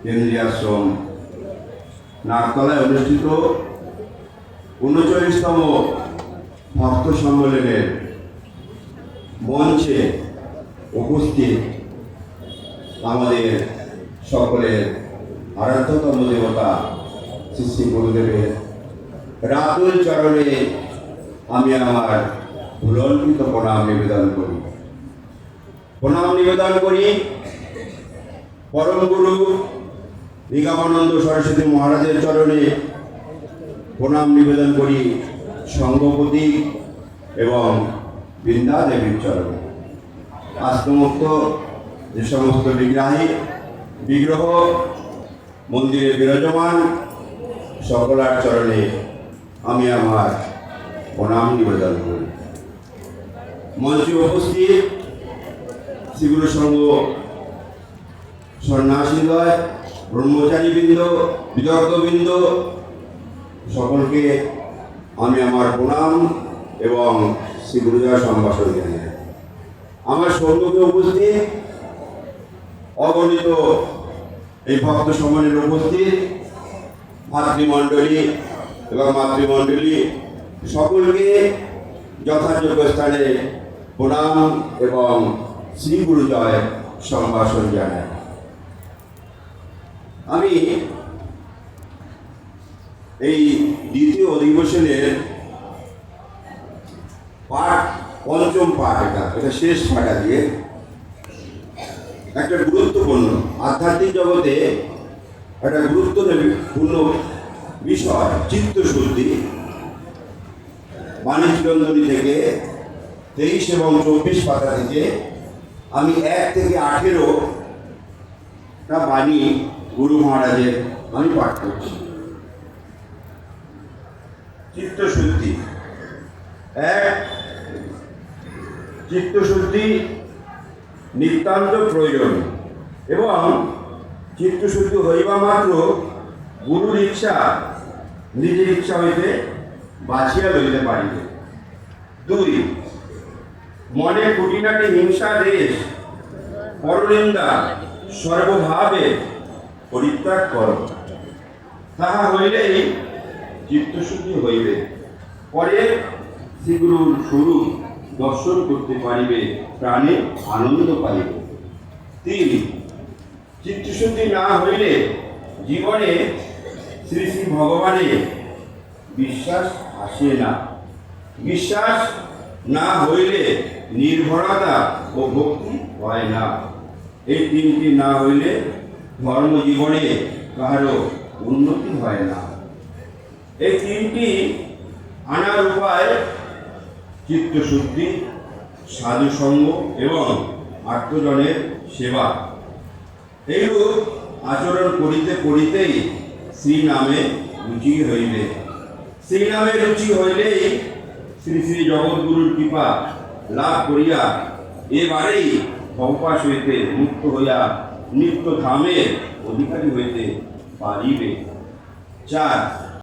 কেন্দ্রীয় আশ্রম নাগতলায় অনুষ্ঠিত ৩৯তম ভক্ত সম্মেলনের মঞ্চে উপস্থিত আমাদের সকলের আরাধ্যতম দেবতা শ্রী শ্রী গুরুদেবের রাতুল চরণে আমি আমার ভুলণ্ঠিত প্রণাম নিবেদন করি। পরম গুরু নিগমানন্দ সরস্বতী মহারাজের চরণে প্রণাম নিবেদন করি। সঙ্গপতি এবং বৃন্দা দেবীর চরণে আশ্রমুক্ত যে সমস্ত বিগ্রহ মন্দিরে বিরাজমান সকলার চরণে আমি আমার প্রণাম নিবেদন করি। মঞ্চে উপস্থিত শ্রীগুরু সংঘ সন্ন্যাসীদ্বয়, ব্রহ্মচারীবৃন্দ, বিদগ্ধবৃন্দ, সকলকে আমি আমার প্রণাম এবং শ্রী গুরুদেব সম্ভাষণ জানাই। আমার সম্মুখে উপস্থিত অগণিত এই ভক্ত সম্মানের উপস্থিত ভাতৃমণ্ডলী এবং মাতৃমণ্ডলী সকলকে যথাযোগ্য স্থানে প্রণাম এবং শ্রী গুরুজয় সম্ভাষণ জানাই। আমি এই দ্বিতীয় অধিবেশনের পঞ্চম পাঠ, এটা শেষ পাঠ দিয়ে একটা গুরুত্বপূর্ণ আধ্যাত্মিক জগতে একটা গুরুত্বপূর্ণ বিষয় চিত্তশুদ্ধি। বাণীচরণী থেকে 23 এবং 24 পাতা থেকে আমি 1 থেকে 18টা বাণী গুরু মহারাজের আমি পাঠ করছি। চিত্তশুদ্ধি 1, চিত্তশুদ্ধি নিতান্ত প্রয়োজন এবং চিত্তশুদ্ধি হইবা মাত্র গুরুর ইচ্ছা নিজের ইচ্ছা হইতে বাছিয়া লইতে পারিবে। 2, মনে খুঁটিনাটি হিংসা দেশ পরনিন্দা সর্বভাবে পরিত্যাগ কর, তাহা হইলেই চিত্তশুদ্ধি হইবে। পরে শ্রীগুরুর স্বরূপ দর্শন করতে পারিবে, প্রাণে আনন্দ পাইবে। 3, চিত্তশুদ্ধি না হইলে জীবনে শ্রী শ্রী ভগবানে বিশ্বাস আসে না। বিশ্বাস না হইলে নির্ভরতা ও ভক্তি হয় না। এই 3টি না হইলে ধর্মজীবনে কাহারও উন্নতি হয় না। এই 3টি আনার উপায় চিত্তশুদ্ধি, সাধুসঙ্গ এবং আত্মজনের সেবা। এইরূপ আচরণ করিতে করিতেই শ্রী নামে রুচি হইবে। শ্রী নামে রুচি হইলেই শ্রী শ্রী জগৎগুরুর কৃপা লাভ করিয়া এবারেই ভবপাশ হইতে মুক্ত হইয়া নিত্য ধামের অধিকারী হইতে পারিবে। 4,